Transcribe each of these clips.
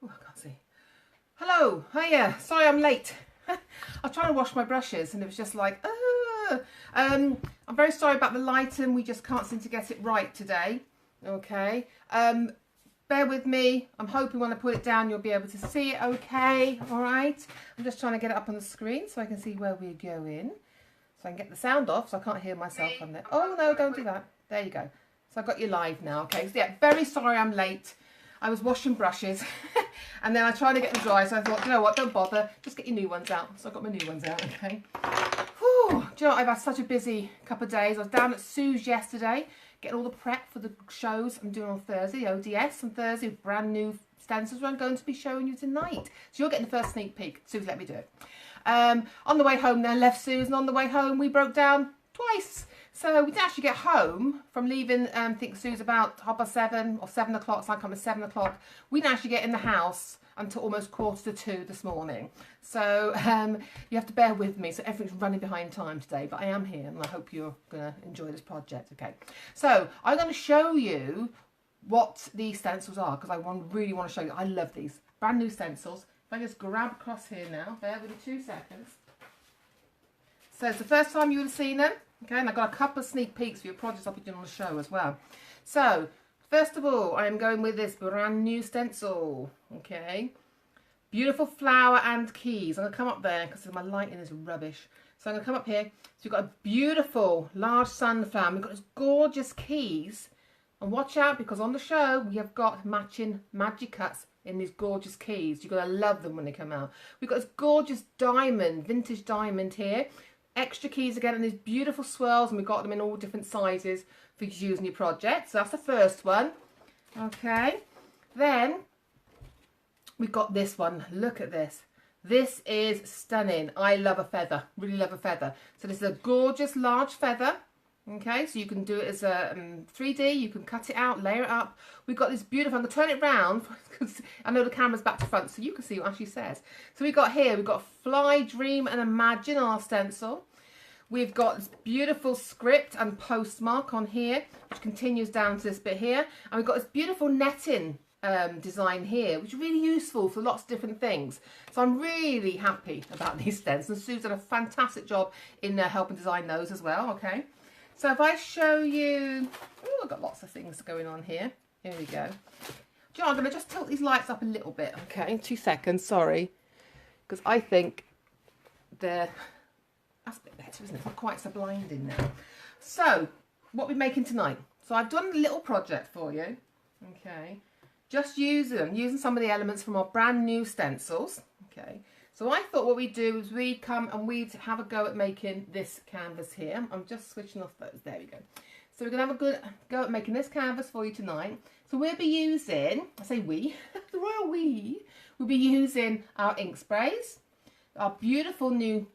Oh, I can't see. Hello, hiya. Sorry I'm late. I was trying to wash my brushes and it was just like, I'm very sorry about the lighting. We just can't seem to get it right today. Okay. Bear with me. I'm hoping when I put it down you'll be able to see it okay. All right. I'm just trying to get it up on the screen so I can see where we're going. So I can get the sound off so I can't hear myself on there. Oh no, don't do that. There you go. So I've got you live now. Okay. So yeah, very sorry I'm late. I was washing brushes and then I tried to get them dry, so I thought, you know what, don't bother, just get your new ones out. So I got my new ones out, okay. Whew. Do you know what? I've had such a busy couple of days. I was down at Sue's yesterday, getting all the prep for the shows I'm doing on Thursday, ODS on Thursday, brand new stencils I'm going to be showing you tonight. So you're getting the first sneak peek. Sue's let me do it. On the way home then, left Sue's, and on the way home we broke down twice. So we didn't actually get home from leaving, I think Sue's about 7:30 or 7 o'clock, so I come at 7 o'clock. We didn't actually get in the house until almost 1:45 this morning. So you have to bear with me. So everything's running behind time today, but I am here and I hope you're going to enjoy this project. Okay. So I'm going to show you what these stencils are because I really want to show you. I love these. Brand new stencils. If I just grab across here now, bear with me 2 seconds. So it's the first time you would have seen them. Okay, and I've got a couple of sneak peeks for your projects I'll be doing on the show as well. So, first of all, I am going with this brand new stencil. Okay, beautiful flower and keys. I'm going to come up there because my lighting is rubbish. So I'm going to come up here. So you've got a beautiful large sunflower. We've got these gorgeous keys. And watch out because on the show we have got matching magic cuts in these gorgeous keys. You've got to love them when they come out. We've got this gorgeous diamond, vintage diamond here. Extra keys again and these beautiful swirls, and we've got them in all different sizes for you to use in your project. So that's the first one. Okay, then we've got this one. Look at this. This is stunning. I love a feather, really love a feather. So this is a gorgeous large feather. Okay, so you can do it as a 3D, you can cut it out, layer it up. We've got this beautiful, I'm going to turn it round because I know the camera's back to front so you can see what Ashley says. So we've got here, we've got Fly, Dream and Imagine on our stencil. We've got this beautiful script and postmark on here, which continues down to this bit here. And we've got this beautiful netting design here, which is really useful for lots of different things. So I'm really happy about these stencils. Sue's done a fantastic job in helping design those as well, okay. So if I show you, oh, I've got lots of things going on here. Here we go. Do you know, I'm going to just tilt these lights up a little bit, okay? 2 seconds, sorry. Because I think that's a bit better, isn't it? It's not quite so blinding now. So, what we're making tonight. So I've done a little project for you, okay? Just using some of the elements from our brand new stencils, okay? So I thought what we'd do is we'd come and we'd have a go at making this canvas here. I'm just switching off those. There we go. So we're going to have a good go at making this canvas for you tonight. So we'll be using, I say we, the royal we, we'll be using our ink sprays, our beautiful new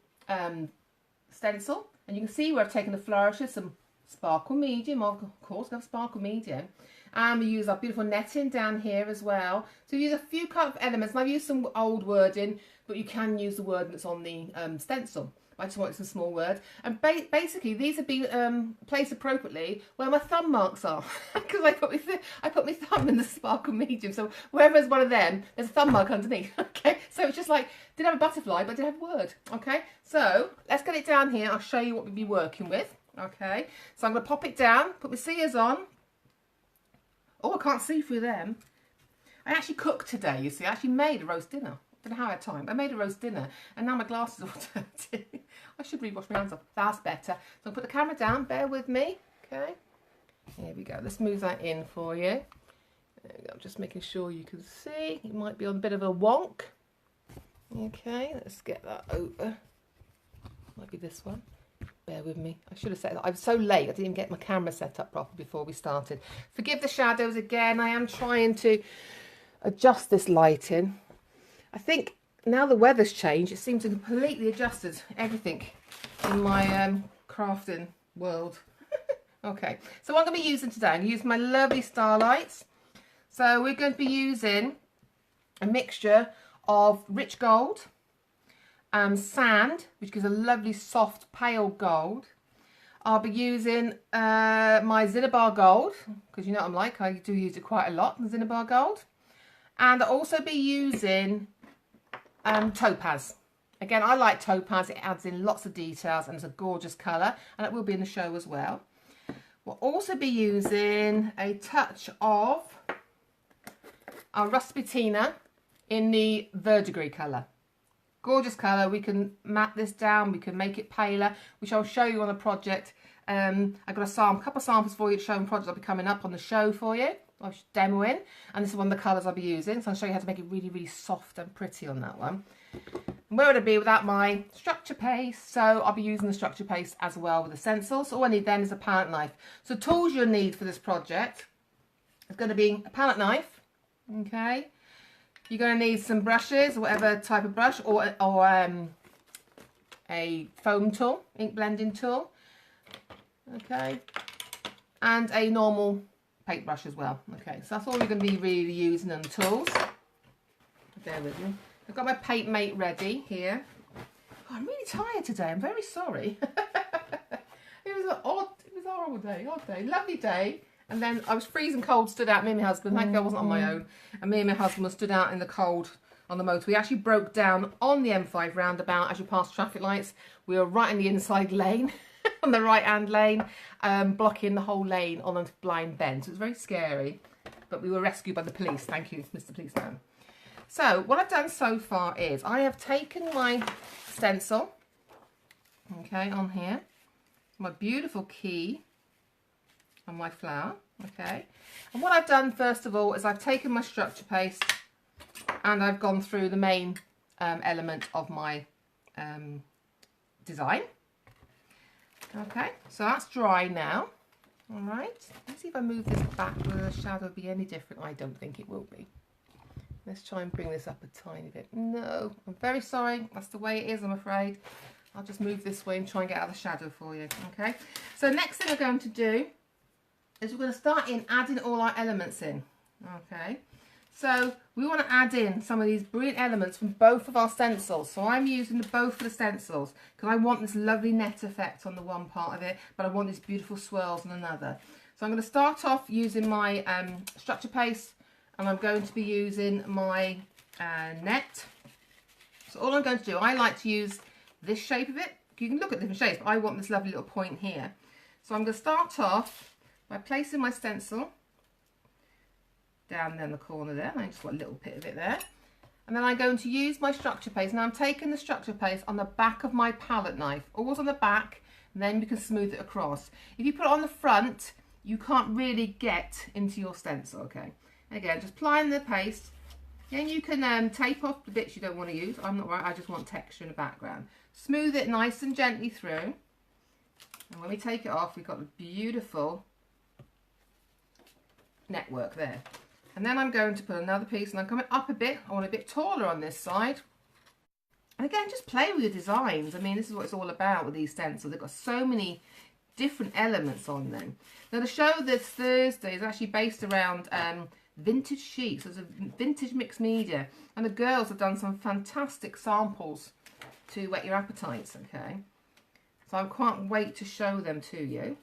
stencil. And you can see where I've taken the flourishes, some sparkle medium, of course, we have sparkle medium. And we use our beautiful netting down here as well. So we use a few kind of elements. And I've used some old wording, but you can use the wording that's on the stencil. I just wanted some small words. And basically, these have been placed appropriately where my thumb marks are. Because I put my thumb in the sparkle medium. So wherever there's one of them, there's a thumb mark underneath. Okay, so it's just like, didn't have a butterfly, but did have a word. Okay, so let's get it down here. I'll show you what we'll be working with. Okay, so I'm going to pop it down, put my scissors on. Oh, I can't see through them. I actually cooked today, you see. I actually made a roast dinner. I don't know how I had time. I made a roast dinner and now my glasses are all dirty. I should really wash my hands off. That's better. So I'll put the camera down. Bear with me. Okay. Here we go. Let's move that in for you. There we go. I'm just making sure you can see. It might be on a bit of a wonk. Okay. Let's get that over. Might be this one. Bear with me. I should have said that. I was so late. I didn't even get my camera set up properly before we started. Forgive the shadows again. I am trying to adjust this lighting. I think now the weather's changed, it seems to have completely adjusted everything in my crafting world. Okay, so what I'm going to be using today, I'm going to use my lovely starlights. So we're going to be using a mixture of rich gold, sand, which gives a lovely soft pale gold. I'll be using my Cinnabar gold, because you know what I'm like, I do use it quite a lot, the Cinnabar gold. And I'll also be using topaz. Again, I like topaz. It adds in lots of details and it's a gorgeous colour, and it will be in the show as well. We'll also be using a touch of our Rust Patina in the verdigris colour. Gorgeous colour. We can matte this down, we can make it paler, which I'll show you on a project. I've got a couple of samples for you to show on projects I'll be coming up on the show for you. I'll demo in, and this is one of the colours I'll be using, so I'll show you how to make it really, really soft and pretty on that one. And where would it be without my structure paste? So I'll be using the structure paste as well with the stencils. So all I need then is a palette knife. So tools you'll need for this project is going to be a palette knife, okay? You're going to need some brushes, whatever type of brush, or a foam tool, ink blending tool, okay, and a normal paintbrush as well. Okay, so that's all you're going to be really using on the tools. Bear with me. I've got my paint mate ready here. Oh, I'm really tired today. I'm very sorry. It was a horrible day, odd day, lovely day. And then I was freezing cold, stood out, me and my husband, thank God I wasn't on my own. And me and my husband were stood out in the cold on the motor. We actually broke down on the M5 roundabout as you pass traffic lights. We were right in the inside lane, on the right hand lane, blocking the whole lane on a blind bend. So it was very scary, but we were rescued by the police. Thank you, Mr. Policeman. So what I've done so far is I have taken my stencil, okay, on here, my beautiful key, on my flower, okay, and what I've done first of all is I've taken my structure paste and I've gone through the main element of my design. Okay, so that's dry now. All right, let's see if I move this back, will the shadow be any different? I don't think it will be. Let's try and bring this up a tiny bit. No, I'm very sorry, that's the way it is, I'm afraid. I'll just move this way and try and get out of the shadow for you. Okay, so next thing we're going to do is we're going to start in adding all our elements in. Okay, so we want to add in some of these brilliant elements from both of our stencils. So I'm using both of the stencils because I want this lovely net effect on the one part of it, but I want these beautiful swirls on another. So I'm going to start off using my structure paste, and I'm going to be using my net. So all I'm going to do, I like to use this shape of it. You can look at different shapes, but I want this lovely little point here. So I'm going to start off by placing my stencil down there in the corner there. I just want a little bit of it there. And then I'm going to use my structure paste. Now I'm taking the structure paste on the back of my palette knife, always on the back, and then you can smooth it across. If you put it on the front, you can't really get into your stencil, okay? Again, just applying the paste. Then you can tape off the bits you don't want to use. I'm not right, I just want texture in the background. Smooth it nice and gently through. And when we take it off, we've got a beautiful network there. And then I'm going to put another piece, and I'm coming up a bit. I want a bit taller on this side. And again, just play with your designs. I mean, this is what it's all about with these stencils. They've got so many different elements on them. Now, the show this Thursday is actually based around vintage sheets. There's a vintage mixed media, and the girls have done some fantastic samples to whet your appetites, okay? So I can't wait to show them to you.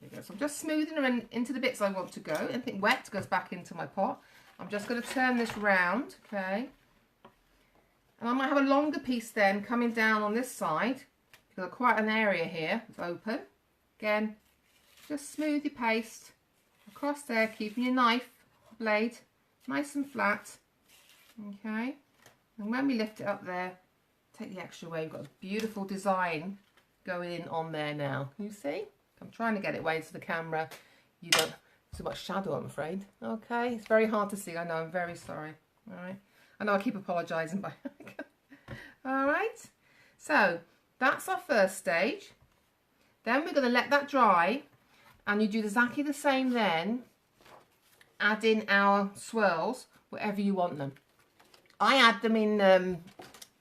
There you go. So I'm just smoothing them into the bits I want to go. Anything wet goes back into my pot. I'm just going to turn this round, okay? And I might have a longer piece then coming down on this side. You've got quite an area here that's open. Again, just smooth your paste across there, keeping your knife blade nice and flat, okay? And when we lift it up there, take the extra away. We've got a beautiful design going in on there now. Can you see? I'm trying to get it away to the camera. You don't so much shadow, I'm afraid. Okay, it's very hard to see. I know, I'm very sorry. All right, I know I keep apologising, but all right. So that's our first stage. Then we're going to let that dry, and you do exactly the same then. Add in our swirls wherever you want them. I add them in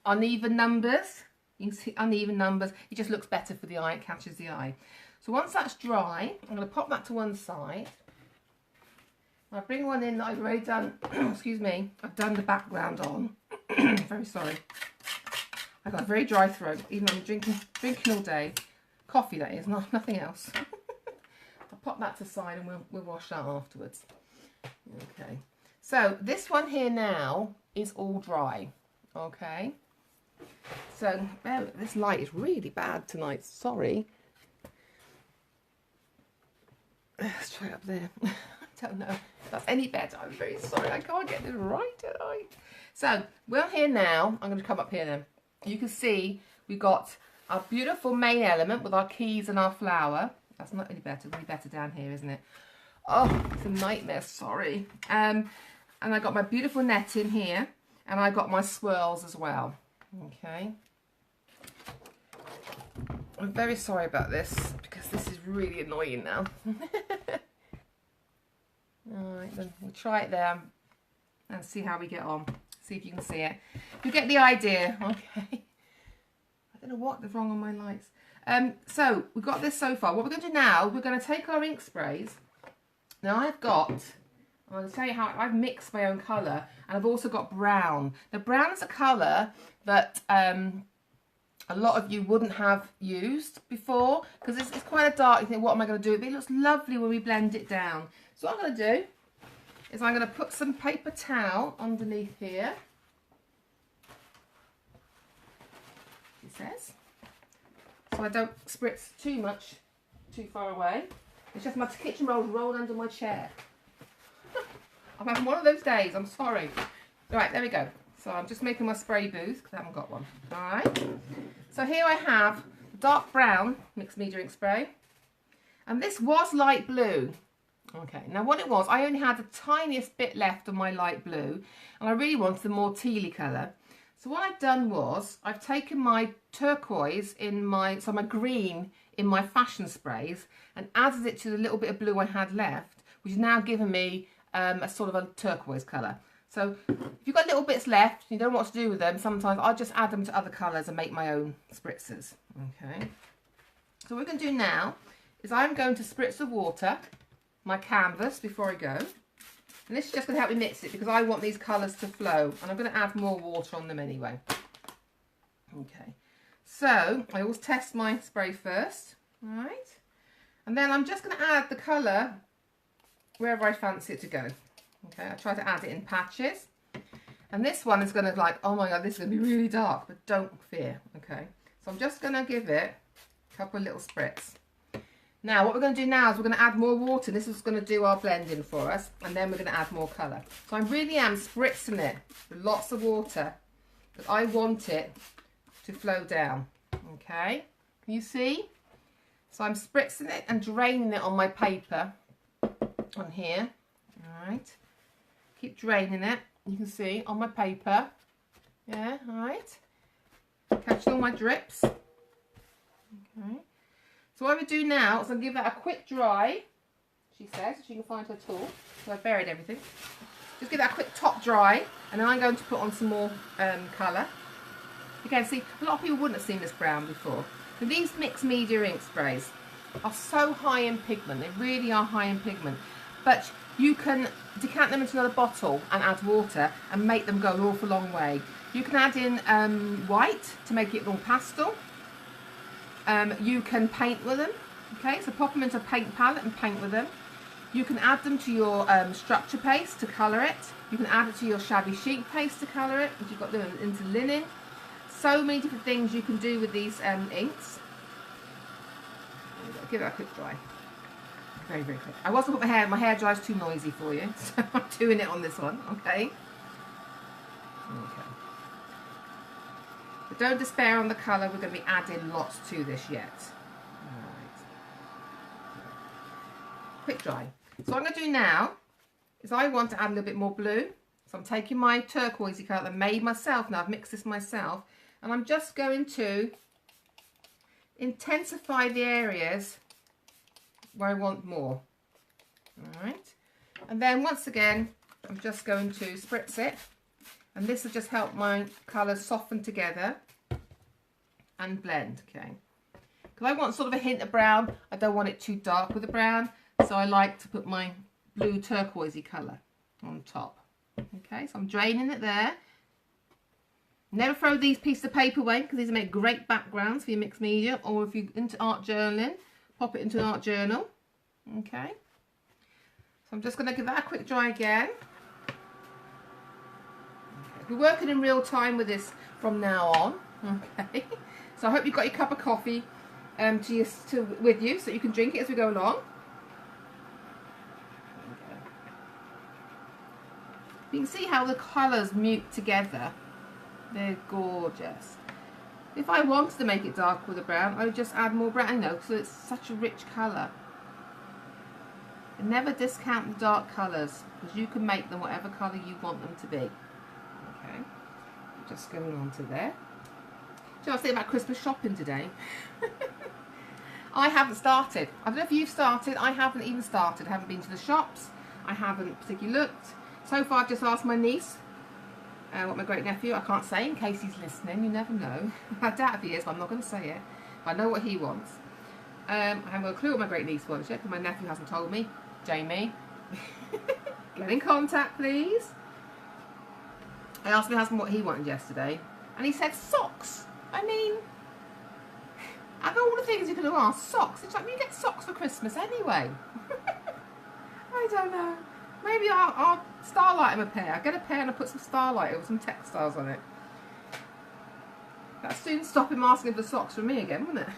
uneven numbers. You can see uneven numbers. It just looks better for the eye. It catches the eye. So once that's dry, I'm going to pop that to one side. I'll bring one in that I've already done. Excuse me. I've done the background on. Very sorry. I've got a very dry throat, even though I'm drinking all day. Coffee, that is, nothing else. I'll pop that to the side and we'll wash that afterwards. Okay. So this one here now is all dry. Okay. So this light is really bad tonight. Sorry. Let's try up there. I don't know if that's any better. I'm very sorry. I can't get this right tonight. So we're here now. I'm going to come up here then. You can see we've got our beautiful main element with our keys and our flower. That's not any better. It's really better down here, isn't it? Oh, it's a nightmare. Sorry. And I got my beautiful net in here, and I got my swirls as well. Okay. I'm very sorry about this because this is really annoying now. Alright, then we'll try it there and see how we get on. See if you can see it. You get the idea. Okay. I don't know what is wrong on my lights. So we've got this so far. What we're going to do now, we're going to take our ink sprays. Now I'm going to tell you how I've mixed my own colour, and I've also got brown. Now brown is a colour that a lot of you wouldn't have used before because it's quite a dark. You think, what am I going to do? But it looks lovely when we blend it down. So what I'm going to do is I'm going to put some paper towel underneath here. It says. So I don't spritz too much too far away. It's just my kitchen rolls rolled under my chair. I'm having one of those days, I'm sorry. Right, there we go. So I'm just making my spray booth because I haven't got one. Alright. So here I have dark brown mixed media ink spray. And this was light blue. Okay, now what it was, I only had the tiniest bit left of my light blue. And I really wanted the more tealy colour. So what I've done was, I've taken my turquoise in my green in my fashion sprays and added it to the little bit of blue I had left, which has now given me a sort of a turquoise colour. So if you've got little bits left, you don't know what to do with them, sometimes I'll just add them to other colours and make my own spritzers. Okay. So what we're going to do now is I'm going to spritz the water, my canvas, before I go. And this is just going to help me mix it because I want these colours to flow. And I'm going to add more water on them anyway. Okay. So I always test my spray first. Right. And then I'm just going to add the colour wherever I fancy it to go. Okay, I try to add it in patches. And this one is going to like, oh my god, this is going to be really dark, but don't fear. Okay, so I'm just going to give it a couple of little spritz. Now what we're going to do now is we're going to add more water. This is going to do our blending for us, and then we're going to add more colour. So I really am spritzing it with lots of water, but I want it to flow down. Okay, can you see? So I'm spritzing it and draining it on my paper on here. All right. Keep draining it. You can see on my paper. Yeah, all right. Catching all my drips. Okay. So what we do now is I'll give that a quick dry, she says, so she can find her tool. So I've buried everything. Just give that a quick top dry, and then I'm going to put on some more colour. Again, see, a lot of people wouldn't have seen this brown before. And these mixed media ink sprays are so high in pigment. They really are high in pigment. But you can decant them into another bottle and add water and make them go an awful long way. You can add in white to make it more pastel. You can paint with them. Okay, so pop them into a paint palette and paint with them. You can add them to your structure paste to colour it. You can add it to your shabby chic paste to colour it, if you've got them into linen. So many different things you can do with these inks. Give that a quick dry. Very, very quick. I wasn't put my hair dries too noisy for you, so I'm doing it on this one, okay? Okay. But don't despair on the colour, we're going to be adding lots to this yet. Alright. Quick dry. So what I'm going to do now is I want to add a little bit more blue. So I'm taking my turquoisey colour that I made myself now, I've mixed this myself, and I'm just going to intensify the areas where I want more. Alright, and then once again I'm just going to spritz it, and this will just help my colours soften together and blend. Okay, because I want sort of a hint of brown, I don't want it too dark with the brown, so I like to put my blue turquoisey colour on top. Okay, so I'm draining it there. Never throw these pieces of paper away because these make great backgrounds for your mixed media, or if you're into art journaling, pop it into an art journal. Okay, so I'm just going to give that a quick dry again. We're working in real time with this from now on. Okay. So I hope you've got your cup of coffee with you so you can drink it as we go along. You can see how the colours mute together. They're gorgeous. If I wanted to make it dark with a brown, I would just add more brown, though, so it's such a rich colour. And never discount the dark colours, because you can make them whatever colour you want them to be. Okay, just going on to there. Do you know what I say about Christmas shopping today? I haven't started. I don't know if you've started. I haven't even started. I haven't been to the shops. I haven't particularly looked. So far I've just asked my niece what my great nephew, I can't say in case he's listening, you never know. I doubt if he is, but I'm not going to say it. I know what he wants. I haven't got a clue what my great niece wants yet, because my nephew hasn't told me. Jamie, get in contact please. I asked my husband what he wanted yesterday, and he said socks. I mean, out of all the things you could have asked, socks. It's like, you get socks for Christmas anyway. I don't know. Maybe I'll starlight him a pair. I'll get a pair and I'll put some starlight or some textiles on it. That'll soon stop him asking for socks from me again, won't it?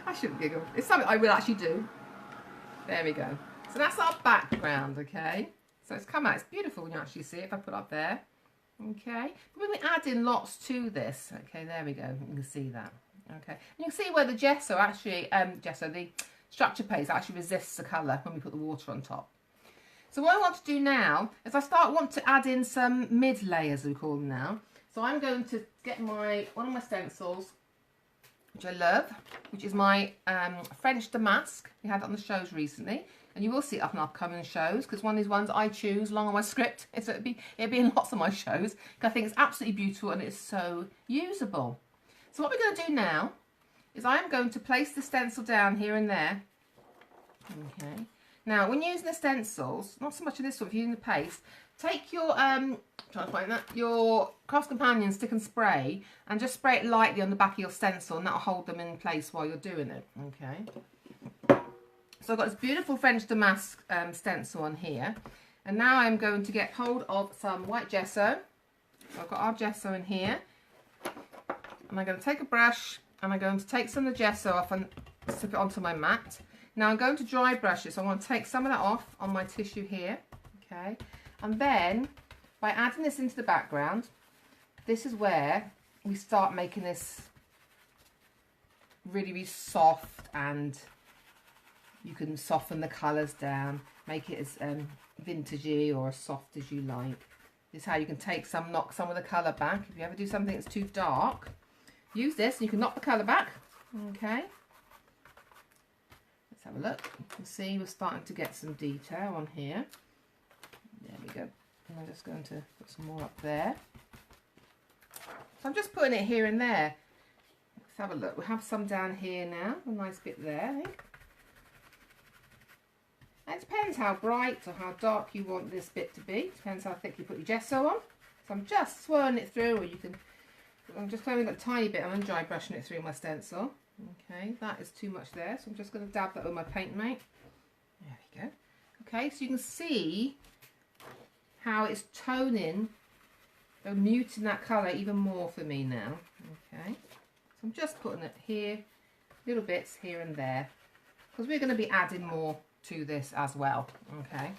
I shouldn't giggle. It's something I will actually do. There we go. So that's our background, okay? So it's come out. It's beautiful when you actually see it, if I put it up there. Okay. But when we add in lots to this, okay, there we go. You can see that. Okay. And you can see where the gesso actually, the structure paste actually resists the colour when we put the water on top. So what I want to do now is want to add in some mid layers, we call them now. So I'm going to get one of my stencils, which I love, which is my French damask. We had it on the shows recently, and you will see it up in upcoming shows, because one of these ones I choose along on my script. So it'll be in lots of my shows, because I think it's absolutely beautiful and it's so usable. So what we're going to do now is I'm going to place the stencil down here and there. Okay. Now, when using the stencils, not so much in this one, if you're using the paste, take your your Crafts Companion stick and spray, and just spray it lightly on the back of your stencil, and that'll hold them in place while you're doing it. Okay. So I've got this beautiful French damask stencil on here, and now I'm going to get hold of some white gesso. So I've got our gesso in here, and I'm going to take a brush, and I'm going to take some of the gesso off and slip it onto my mat. Now I'm going to dry brush it, so I'm going to take some of that off on my tissue here, okay? And then, by adding this into the background, this is where we start making this really, really soft, and you can soften the colours down, make it as vintagey or as soft as you like. This is how you can knock some of the colour back. If you ever do something that's too dark, use this and you can knock the colour back, okay? Let's have a look. You can see we're starting to get some detail on here. There we go. And I'm just going to put some more up there. So I'm just putting it here and there. Let's have a look. We have some down here now. A nice bit there, I think. And it depends how bright or how dark you want this bit to be. Depends how thick you put your gesso on. So I'm just swirling it through, or you can... I'm just only got a tiny bit. I'm dry brushing it through my stencil. Okay, that is too much there, so I'm just going to dab that with my paint mate. There we go. Okay, so you can see how it's toning and muting that colour even more for me now. Okay, so I'm just putting it here, little bits here and there, because we're going to be adding more to this as well. Okay,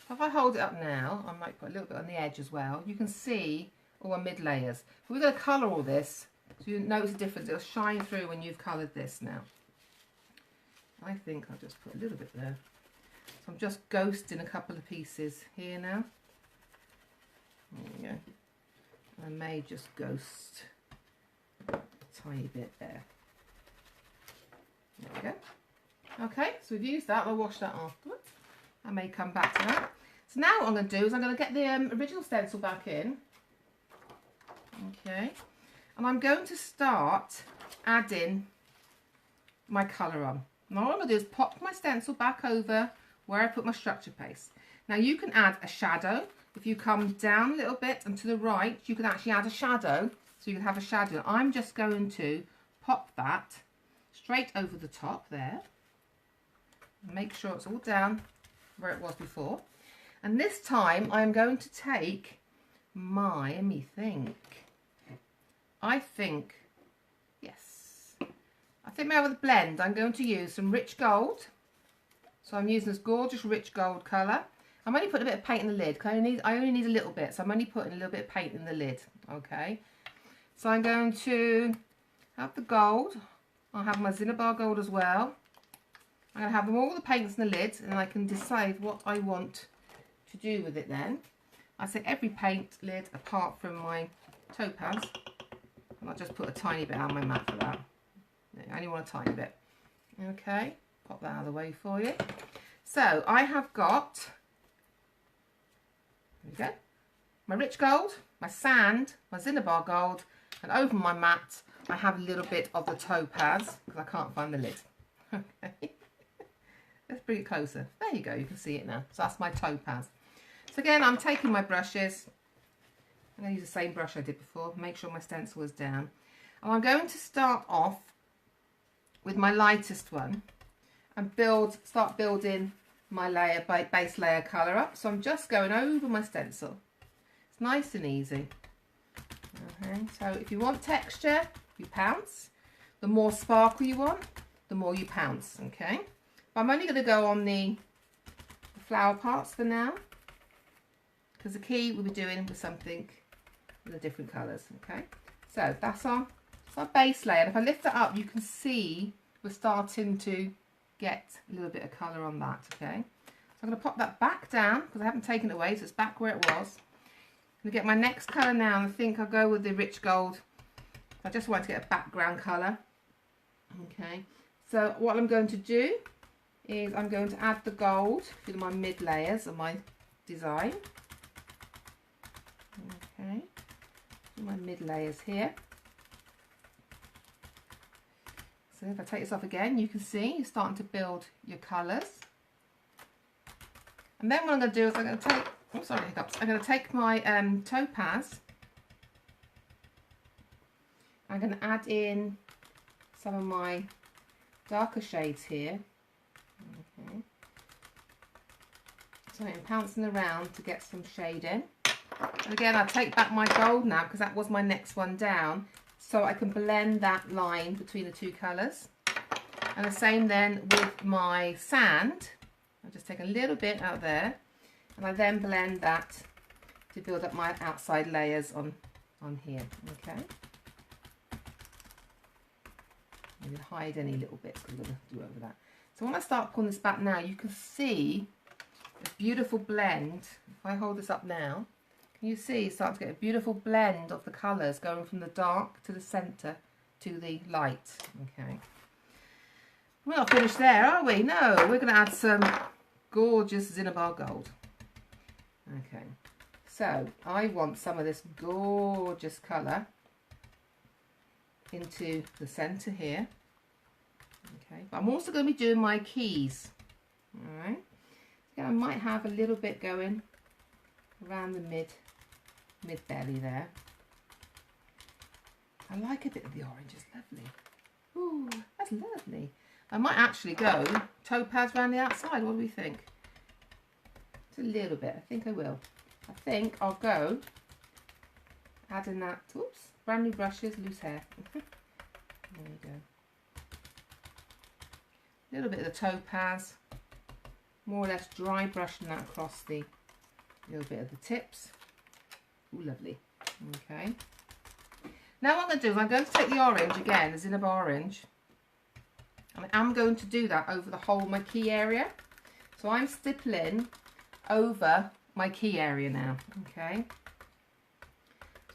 so if I hold it up now, I might put a little bit on the edge as well. You can see all my mid layers. But we're going to colour all this, so you notice the difference. It'll shine through when you've coloured this now. I think I'll just put a little bit there. So I'm just ghosting a couple of pieces here now. There we go. I may just ghost a tiny bit there. There we go. Okay, so we've used that. I'll wash that afterwards. I may come back to that. So now what I'm going to do is I'm going to get the original stencil back in. Okay. And I'm going to start adding my colour on. Now all I'm going to do is pop my stencil back over where I put my structure paste. Now you can add a shadow. If you come down a little bit and to the right, you can actually add a shadow. So you can have a shadow. I'm just going to pop that straight over the top there. Make sure it's all down where it was before. And this time I'm going to take let me think. I think, yes. I think now with the blend, I'm going to use some rich gold. So I'm using this gorgeous rich gold colour. I'm only putting a bit of paint in the lid because I only need a little bit. So I'm only putting a little bit of paint in the lid. Okay. So I'm going to have the gold. I'll have my Cinnabar gold as well. I'm going to have them all the paints in the lid, and I can decide what I want to do with it then. I say every paint lid apart from my topaz. And I'll just put a tiny bit on my mat for that. I only want a tiny bit. Okay, pop that out of the way for you. So I have got, there we go, my rich gold, my sand, my Cinnabar gold, and over my mat I have a little bit of the topaz because I can't find the lid. Okay, let's bring it closer. There you go, you can see it now. So that's my topaz. So again, I'm taking my brushes. I'm going to use the same brush I did before, make sure my stencil is down. And I'm going to start off with my lightest one and start building my layer by base layer colour up. So I'm just going over my stencil. It's nice and easy. Okay, so if you want texture, you pounce. The more sparkle you want, the more you pounce. Okay, but I'm only going to go on the flower parts for now, because the key we'll be doing with something with the different colours. Okay, so that's our base layer. And if I lift it up, you can see we're starting to get a little bit of colour on that. Okay, so I'm going to pop that back down because I haven't taken it away, so it's back where it was. I'm going to get my next colour now, and I think I'll go with the rich gold. I just want to get a background colour. Okay, so what I'm going to do is I'm going to add the gold to my mid layers of my design. Okay, my mid layers here. So if I take this off again, you can see you're starting to build your colours. And then what I'm going to do is I'm going to take, oh sorry hiccups, I'm going to take my topaz. I'm going to add in some of my darker shades here. Okay. So I'm pouncing around to get some shade in. And again, I'll take back my gold now because that was my next one down, so I can blend that line between the two colours. And the same then with my sand. I'll just take a little bit out there, and I then blend that to build up my outside layers on here. Okay. Maybe hide any little bits because we're going to do over that. So when I start pulling this back now, you can see a beautiful blend. If I hold this up now, can you see you start to get a beautiful blend of the colours going from the dark to the centre to the light. Okay. We're not finished there, are we? No, we're going to add some gorgeous Cinnabar gold. Okay. So I want some of this gorgeous colour into the centre here. Okay, but I'm also going to be doing my keys. Alright, yeah, I might have a little bit going around the mid belly there. I like a bit of the orange, it's lovely. Ooh, that's lovely. I might actually go topaz around the outside. What do we think? It's a little bit, I think I will. I think I'll go adding that, oops, brand new brushes, loose hair. There we go. A little bit of the topaz, more or less dry brushing that across the little bit of the tips. Ooh, lovely. Okay. Now what I'm going to do is I'm going to take the orange again, the Cinnabar orange, and I am going to do that over the whole of my key area. So I'm stippling over my key area now. Okay.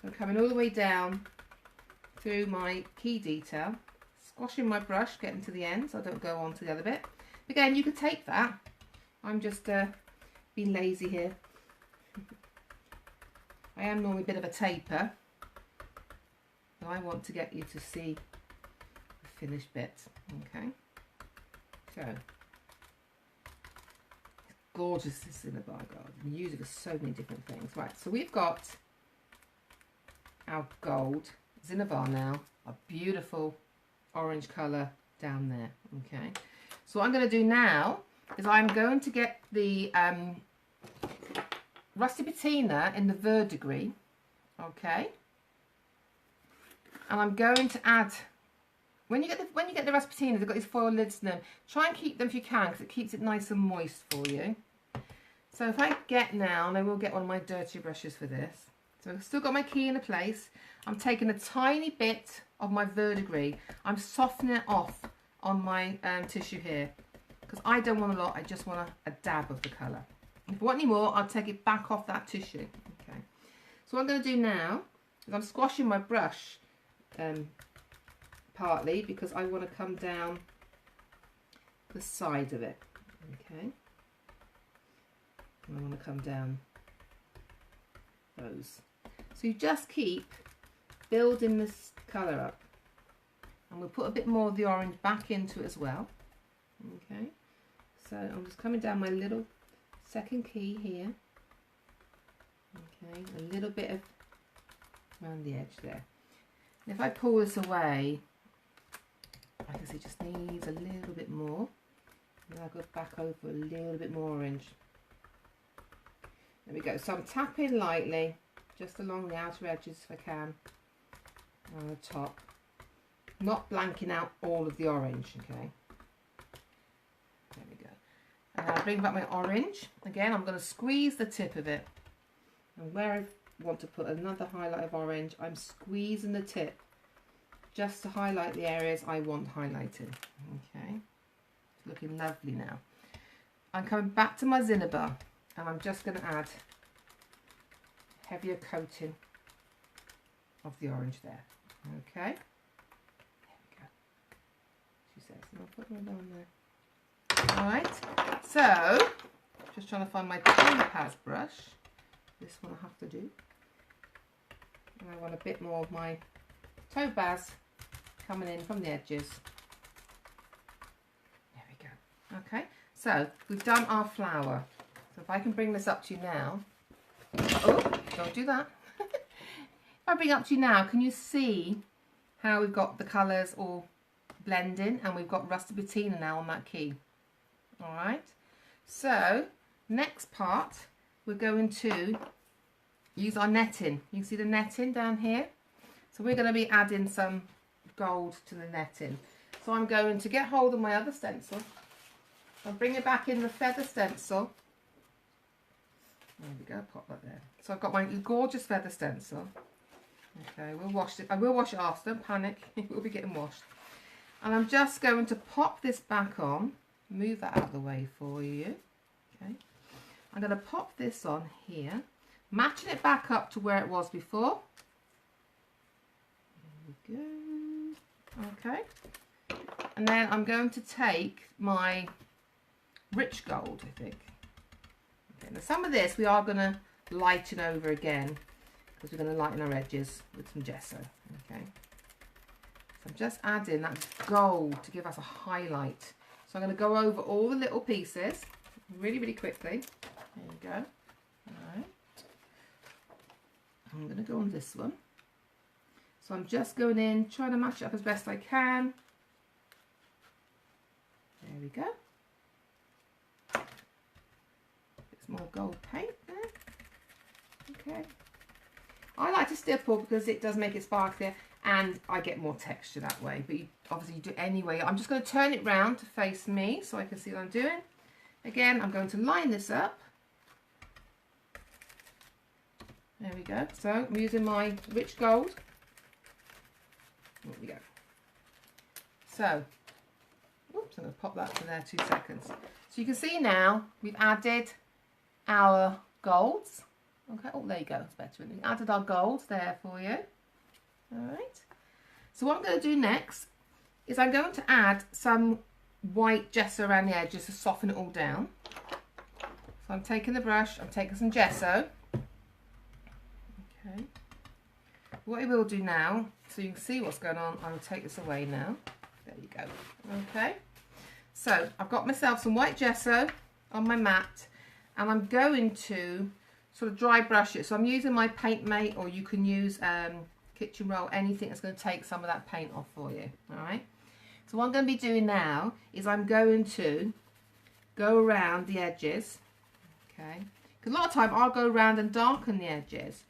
So I'm coming all the way down through my key detail, squashing my brush, getting to the end so I don't go on to the other bit. Again, you could take that. I'm just being lazy here. I am normally a bit of a taper, so I want to get you to see the finished bit. Okay, so it's gorgeous, this Cinnabar gold. You can use it for so many different things. Right, so we've got our gold Cinnabar now, a beautiful orange colour down there. Okay, so what I'm going to do now is I'm going to get the Rusty Patina in the verdigris. Okay. And I'm going to add, when you get the Rasputinas, they've got these foil lids in them. Try and keep them if you can, because it keeps it nice and moist for you. So if I get now, and I will get one of my dirty brushes for this. So I've still got my key in a place. I'm taking a tiny bit of my verdigris. I'm softening it off on my tissue here, because I don't want a lot, I just want a dab of the colour. If I want any more, I'll take it back off that tissue. Okay. So what I'm going to do now is I'm squashing my brush partly because I want to come down the side of it. Okay. And I want to come down those. So you just keep building this colour up. And we'll put a bit more of the orange back into it as well. Okay. So I'm just coming down my little second key here. Okay. A little bit of around the edge there. And if I pull this away, I can see it just needs a little bit more. And I'll go back over a little bit more orange. There we go. So I'm tapping lightly just along the outer edges if I can, on the top, not blanking out all of the orange. Okay, there we go. And I'll bring back my orange again. I'm going to squeeze the tip of it, and where I want to put another highlight of orange, I'm squeezing the tip just to highlight the areas I want highlighted. Okay, it's looking lovely now. I'm coming back to my Zinniber, and I'm just going to add heavier coating of the orange there. Okay, there we go. She says, and I'll put them down there. All right. So, just trying to find my topaz brush. This one I have to do, and I want a bit more of my topaz coming in from the edges. There we go. Okay. So we've done our flower. So if I can bring this up to you now. Oh, don't do that. If I bring it up to you now, can you see how we've got the colours all blending, and we've got rusty patina now on that key. All right. So next part, we're going to use our netting. You can see the netting down here. So we're going to be adding some gold to the netting. So I'm going to get hold of my other stencil. I'll bring it back in the feather stencil. There we go, pop that there. So I've got my gorgeous feather stencil. Okay, we'll wash it. I will wash it after, don't panic, it will be getting washed. And I'm just going to pop this back on, move that out of the way for you. Okay, I'm going to pop this on here, matching it back up to where it was before. There we go. Okay, and then I'm going to take my rich gold, I think. Okay, now some of this we are going to lighten over again, because we're going to lighten our edges with some gesso. Okay, so I'm just adding that gold to give us a highlight. So I'm going to go over all the little pieces really, really quickly. There you go. All right. I'm going to go on this one. So I'm just going in, trying to match it up as best I can. There we go. Bit more gold paint there. Okay. I like to stipple because it does make it sparklier, and I get more texture that way. But you, obviously you do it anyway. I'm just going to turn it round to face me so I can see what I'm doing. Again, I'm going to line this up. There we go. So I'm using my rich gold. There we go. So, oops, I'm going to pop that to there 2 seconds. So you can see now we've added our golds. Okay, oh, there you go, it's better. We added our golds there for you. All right. So what I'm going to do next is I'm going to add some white gesso around the edges to soften it all down. So I'm taking the brush, I'm taking some gesso. Okay. What I will do now, so you can see what's going on, I will take this away now. There you go. Okay. So I've got myself some white gesso on my mat, and I'm going to sort of dry brush it. So I'm using my Paint Mate, or you can use kitchen roll, anything that's going to take some of that paint off for you. All right. So what I'm going to be doing now is I'm going to go around the edges. Okay. Because a lot of time I'll go around and darken the edges.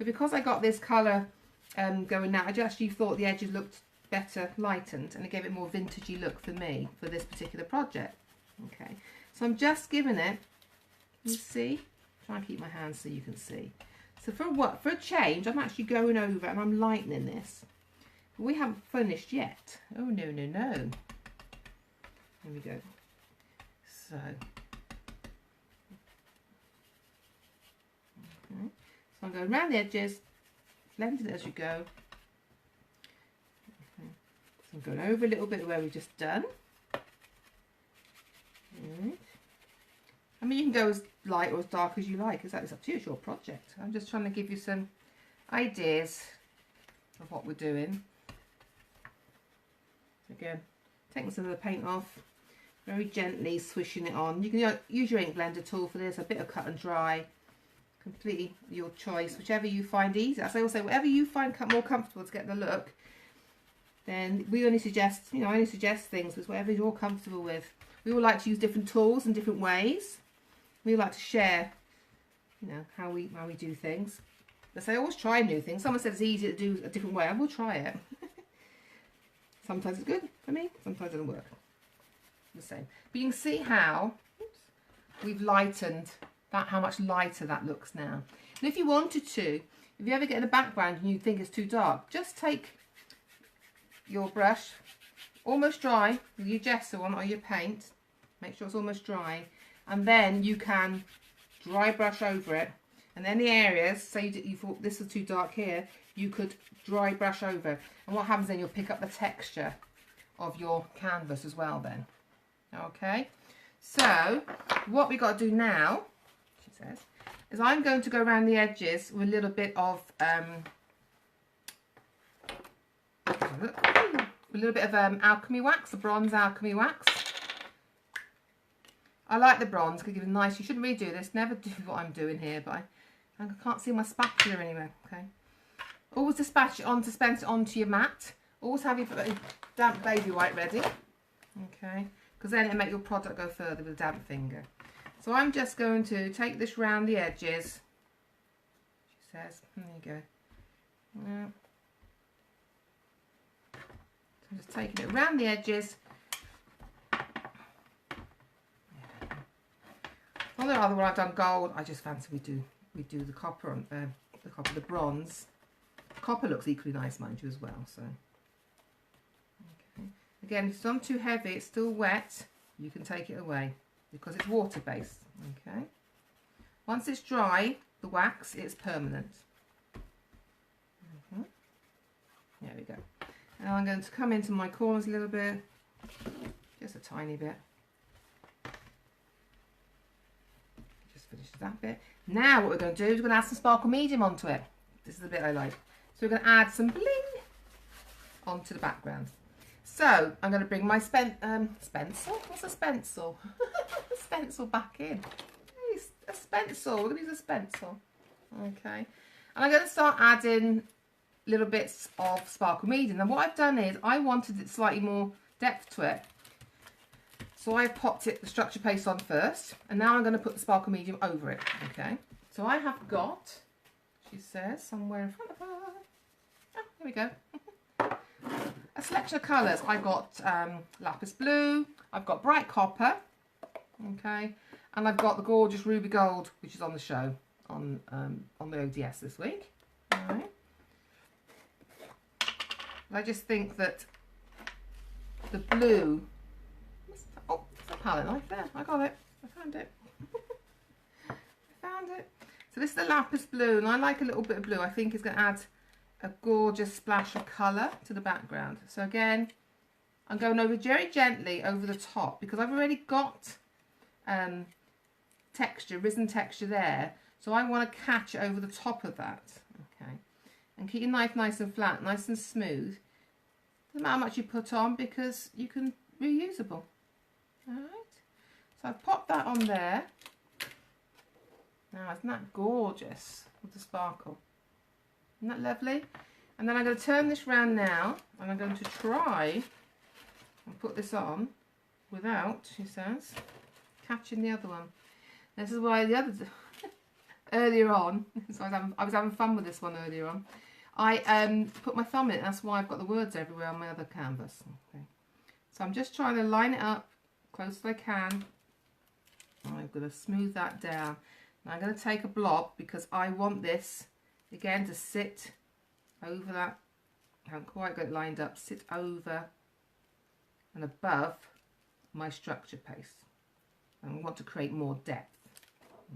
But because I got this colour going now, I just actually thought the edges looked better lightened, and it gave it more vintagey look for me for this particular project. Okay, so I'm just giving it, you see, try and keep my hands so you can see. So for a change, I'm actually going over and I'm lightening this. But we haven't finished yet. Oh no, no, no. Here we go. So, okay. So I'm going around the edges, blending it as you go. Okay. So I'm going over a little bit where we've just done. Right. I mean, you can go as light or as dark as you like. It's up to you. It's your project. I'm just trying to give you some ideas of what we're doing. Again, taking some of the paint off, very gently swishing it on. You can use your ink blender tool for this, a bit of cut and dry, completely your choice, whichever you find easy. As I always say, whatever you find more comfortable to get the look, then we only suggest, I only suggest things with whatever you're comfortable with. We all like to use different tools in different ways. We like to share, how we do things. But I always try new things. Someone says it's easy to do a different way. I will try it. Sometimes it's good for me. Sometimes it doesn't work. The same. But you can see how we've lightened that. How much lighter that looks now. And if you wanted to, if you ever get in the background and you think it's too dark, just take your brush, almost dry, with your gesso on or your paint. Make sure it's almost dry. And then you can dry brush over it, and then the areas, say you thought this was too dark here, you could dry brush over, and what happens then, you'll pick up the texture of your canvas as well then. Okay, so what we got to do now, she says, is I'm going to go around the edges with a little bit of alchemy wax, the bronze alchemy wax. I like the bronze, because it's nice. You shouldn't really do this. Never do what I'm doing here, but I can't see my spatula anywhere. Okay. Always dispense it onto your mat. Always have your damp baby white ready. Okay. Because then it'll make your product go further with a damp finger. So I'm just going to take this round the edges. She says, there you go. Yeah. So I'm just taking it around the edges. On the other one I've done gold. I just fancy we do the copper on the bronze. Copper looks equally nice, mind you, as well. So okay. Again, if it's not too heavy, it's still wet, you can take it away because it's water based. Okay. Once it's dry, the wax, it's permanent. There we go. And I'm going to come into my corners a little bit, just a tiny bit. Finish that bit. Now what we're going to do is we're going to add some sparkle medium onto it. This is the bit I like. So we're going to add some bling onto the background. So I'm going to bring my stencil. What's a stencil? Stencil back in. A stencil. We're going to use a stencil. Okay. And I'm going to start adding little bits of sparkle medium. And what I've done is I wanted it slightly more depth to it. So I've popped the structure paste on first, and now I'm going to put the sparkle medium over it. Okay, so I have got, she says, somewhere in front of her. Oh, here we go. A selection of colours. I've got lapis blue, I've got bright copper, okay, and I've got the gorgeous ruby gold, which is on the show on the ODS this week. All right. I just think that the blue. Oh, it's a palette knife there. I got it. I found it. I found it. So this is the lapis blue, and I like a little bit of blue. I think it's going to add a gorgeous splash of colour to the background. So again, I'm going over very gently over the top because I've already got texture, risen texture there. So I want to catch it over the top of that. Okay, and keep your knife nice and flat, nice and smooth. Doesn't matter how much you put on because you can reusable. Alright, so I've popped that on there. Now, isn't that gorgeous with the sparkle? Isn't that lovely? And then I'm going to turn this round now, and I'm going to try and put this on without, she says, catching the other one. This is why the other earlier on, so I was having fun with this one earlier on. I put my thumb in it, that's why I've got the words everywhere on my other canvas. Okay. So I'm just trying to line it up close as I can. I'm going to smooth that down. Now I'm going to take a blob because I want this again to sit over that. I haven't quite got it lined up. Sit over and above my structure paste. And I want to create more depth.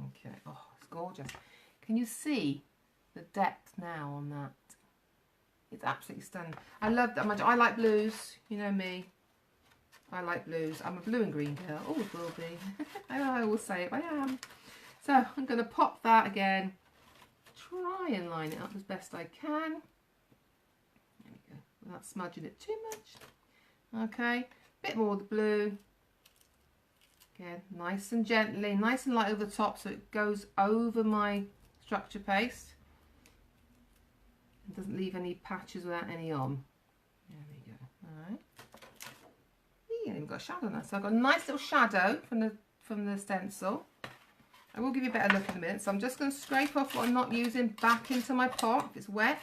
Okay. Oh, it's gorgeous. Can you see the depth now on that? It's absolutely stunning. I love that much. I like blues. You know me. I like blues. I'm a blue and green girl. Always will be. I always say it. I am. So I'm going to pop that again. Try and line it up as best I can. There we go. Without smudging it too much. Okay. Bit more of the blue. Again, nice and gently, nice and light over the top so it goes over my structure paste. It doesn't leave any patches without any on. There we go. Alright. Yeah, we've got a shadow now. So I've got a nice little shadow from the stencil. I will give you a better look in a minute. So I'm just going to scrape off what I'm not using back into my pot if it's wet.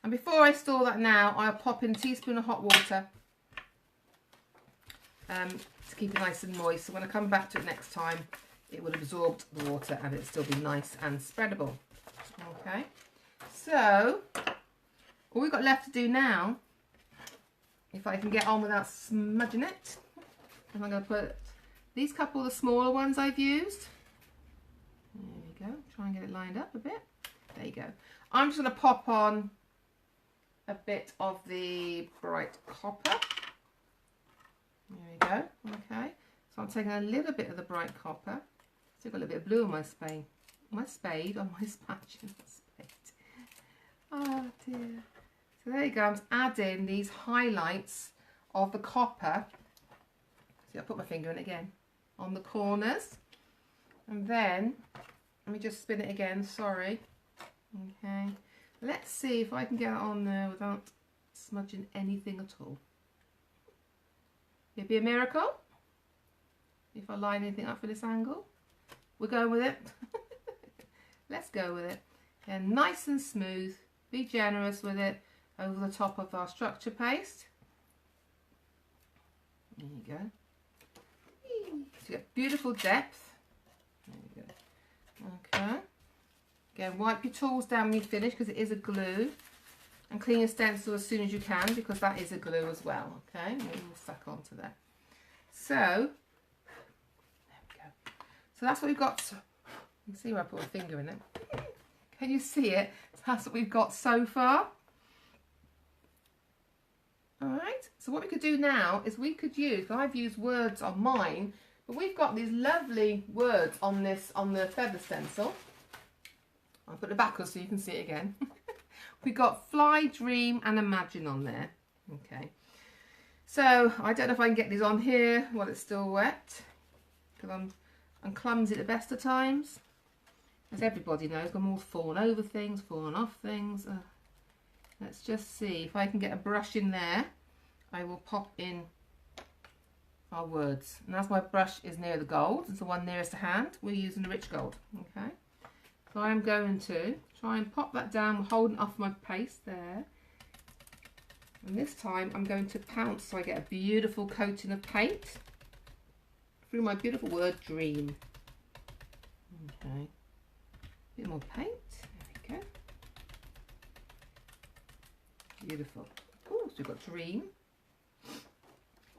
And before I store that now, I'll pop in a teaspoon of hot water to keep it nice and moist. So when I come back to it next time, it will absorb the water and it'll still be nice and spreadable. Okay. So all we've got left to do now, if I can get on without smudging it, and I'm going to put these couple of the smaller ones I've used. There we go. Try and get it lined up a bit. There you go. I'm just going to pop on a bit of the bright copper. There we go. Okay. So I'm taking a little bit of the bright copper. Still got a little bit of blue on my spade. On my spatula. Oh dear. So there you go. I'm adding these highlights of the copper. See, I put my finger in it again on the corners, and then let me just spin it again. Sorry. Okay. Let's see if I can get it on there without smudging anything at all. It'd be a miracle if I line anything up for this angle. We're going with it. Let's go with it. And nice and smooth. Be generous with it over the top of our structure paste. There you go. So you get beautiful depth. There you go. Okay. Again, wipe your tools down when you finish because it is a glue. And clean your stencil as soon as you can because that is a glue as well. Okay, we'll suck onto that. So, there we go. So that's what we've got. You can see where I put my finger in it. Can you see it? So that's what we've got so far. Alright, so what we could do now is we could use, I've used words on mine, but we've got these lovely words on the feather stencil. I'll put it backwards so you can see it again. We've got fly, dream and imagine on there. Okay, so I don't know if I can get these on here while it's still wet because I'm clumsy at the best of times. As everybody knows, I'm all falling over things, falling off things. Let's just see if I can get a brush in there. I will pop in our words. And as my brush is near the gold, it's the one nearest to hand, we're using the rich gold. Okay, so I'm going to try and pop that down, holding off my paste there. And this time I'm going to pounce so I get a beautiful coating of paint through my beautiful word dream. Okay, a bit more paint. There we go. Beautiful. Oh, so we've got dream.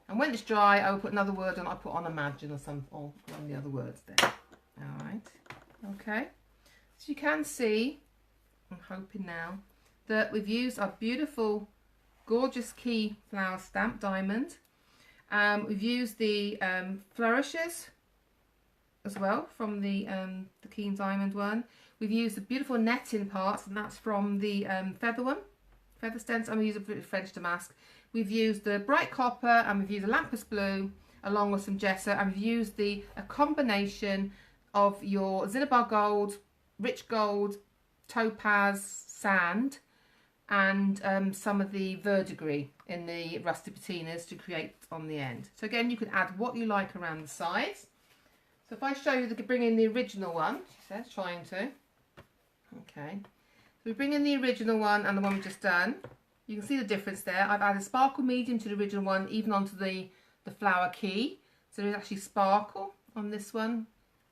And when it's dry, I will put another word on. I'll put on imagine or some or one of the other words there. All right. Okay. So you can see, I'm hoping now, that we've used our beautiful, gorgeous key flower stamp diamond. We've used the flourishes as well from the key diamond one. We've used the beautiful netting parts, and that's from the feather one. Feather stencil, and we use a bit of French damask. We've used the bright copper and we've used a lapis blue along with some gesso, and we've used a combination of your cinnabar gold, rich gold, topaz, sand, and some of the verdigris in the rusty patinas to create on the end. So again, you can add what you like around the sides. So So if I show you, bring in the original one, she says, trying to. Okay. So we bring in the original one and the one we've just done. You can see the difference there. I've added sparkle medium to the original one, even onto the flower key. So there's actually sparkle on this one,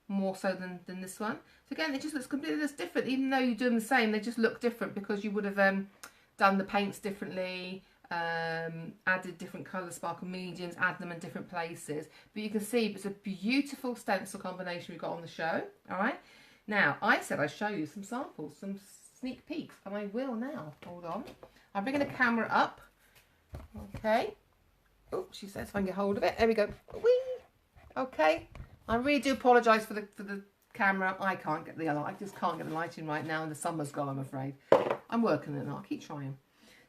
more so than this one. So again, it just looks completely just different. Even though you're doing the same, they just look different because you would have done the paints differently, added different colour sparkle mediums, add them in different places. But you can see it's a beautiful stencil combination we've got on the show. All right. Now, I said I'd show you some samples, some sneak peeks, and I will now. Hold on. I'm bringing the camera up. Okay. Oh, she says if I can get hold of it. There we go. Whee! Okay. I really do apologise for the camera. I can't get I just can't get the lighting right now, and the summer's gone, I'm afraid. I'm working on it. I'll keep trying.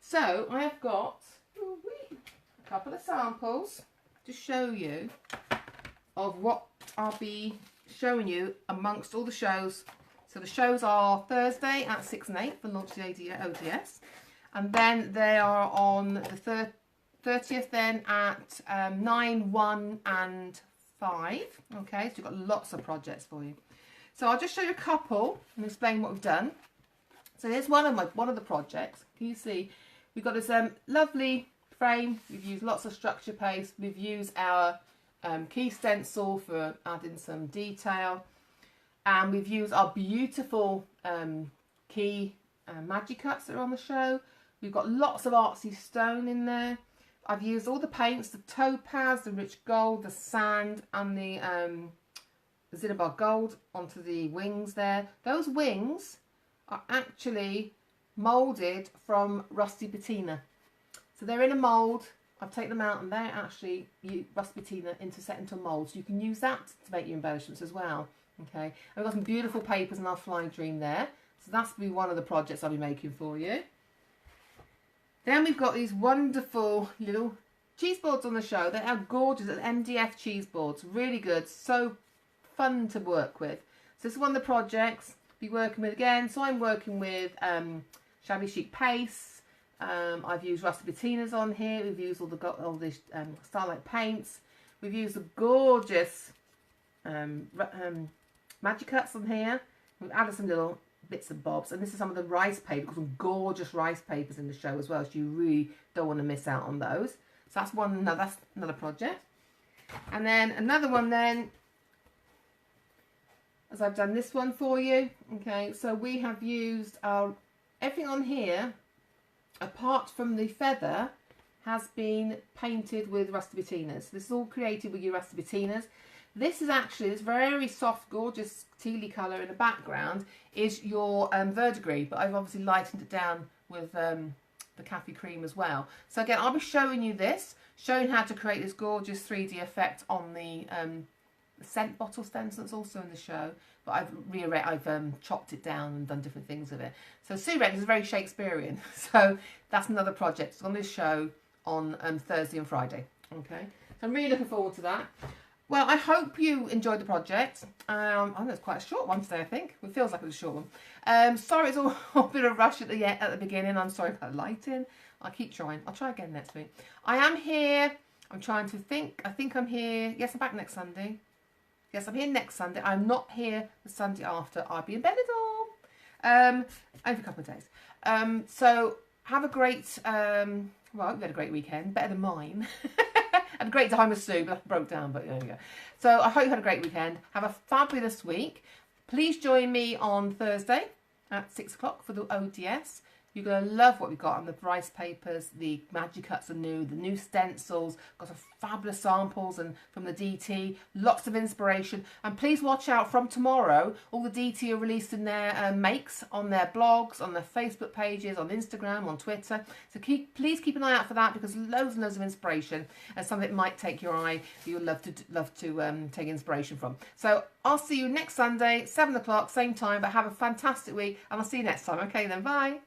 So I have got a couple of samples to show you of what I'll be showing you amongst all the shows. So the shows are Thursday at 6 and 8 for launch the ODS, and then they are on the 30th then at 9, 1 and 5. Okay, so you've got lots of projects for you. So I'll just show you a couple and explain what we've done. So here's one of the projects. Can you see? We've got this lovely frame. We've used lots of structure paste. We've used our key stencil for adding some detail, and we've used our beautiful key magic cuts that are on the show. We've got lots of artsy stone in there. I've used all the paints, the topaz, the rich gold, the sand, and the Cinnabar gold onto the wings there. Those wings are actually moulded from rusty patina. So they're in a mould. I've taken them out and they're actually rusty patina set into mould. So you can use that to make your embellishments as well. Okay, and we've got some beautiful papers in our Fly Dream there. So that's going to be one of the projects I'll be making for you. Then we've got these wonderful little cheese boards on the show. They are gorgeous, MDF cheese boards. Really good, so fun to work with. So this is one of the projects I'll be working with again. So I'm working with Shabby Chic paste. I've used rusty patinas on here. We've used all the Starlight paints. We've used the gorgeous magic cuts on here. We've added some little bits and bobs, and this is some of the rice paper. Got some gorgeous rice papers in the show as well, so you really don't want to miss out on those. So that's that's another project. And then another one then, as I've done this one for you. Okay, so we have used everything on here apart from the feather has been painted with rusty patinas. This is all created with your rusty patinas. This is actually this very soft, gorgeous tealy colour in the background is your verdigris, but I've obviously lightened it down with the Cafe Cream as well. So again, I'll be showing you this, showing how to create this gorgeous 3D effect on the scent bottle stencil that's also in the show, but I've chopped it down and done different things with it. So Sue reckons it's very Shakespearean. So that's another project on this show on Thursday and Friday. Okay, so I'm really looking forward to that. Well, I hope you enjoyed the project. I know it's quite a short one today, I think. It feels like it's a short one. Sorry it's all a bit of a rush at the beginning. I'm sorry about the lighting. I'll keep trying. I'll try again next week. I am here. I'm trying to think. I think I'm here. Yes, I'm back next Sunday. Yes, I'm here next Sunday. I'm not here the Sunday after. I'll be in Benidorm. Over a couple of days. So have a great, well, you had a great weekend. Better than mine. Had a great time with Sue, but I broke down, but there we go. So I hope you had a great weekend. Have a fabulous week. Please join me on Thursday at 6 o'clock for the ODS. You're going to love what we've got on the rice papers. The magic cuts are new, the new stencils, got some fabulous samples and from the DT, lots of inspiration. And please watch out from tomorrow, all the DT are releasing their makes on their blogs, on their Facebook pages, on Instagram, on Twitter. So please keep an eye out for that, because loads and loads of inspiration and something that might take your eye that you'll love to take inspiration from. So I'll see you next Sunday, 7 o'clock, same time, but have a fantastic week, and I'll see you next time. Okay then, bye.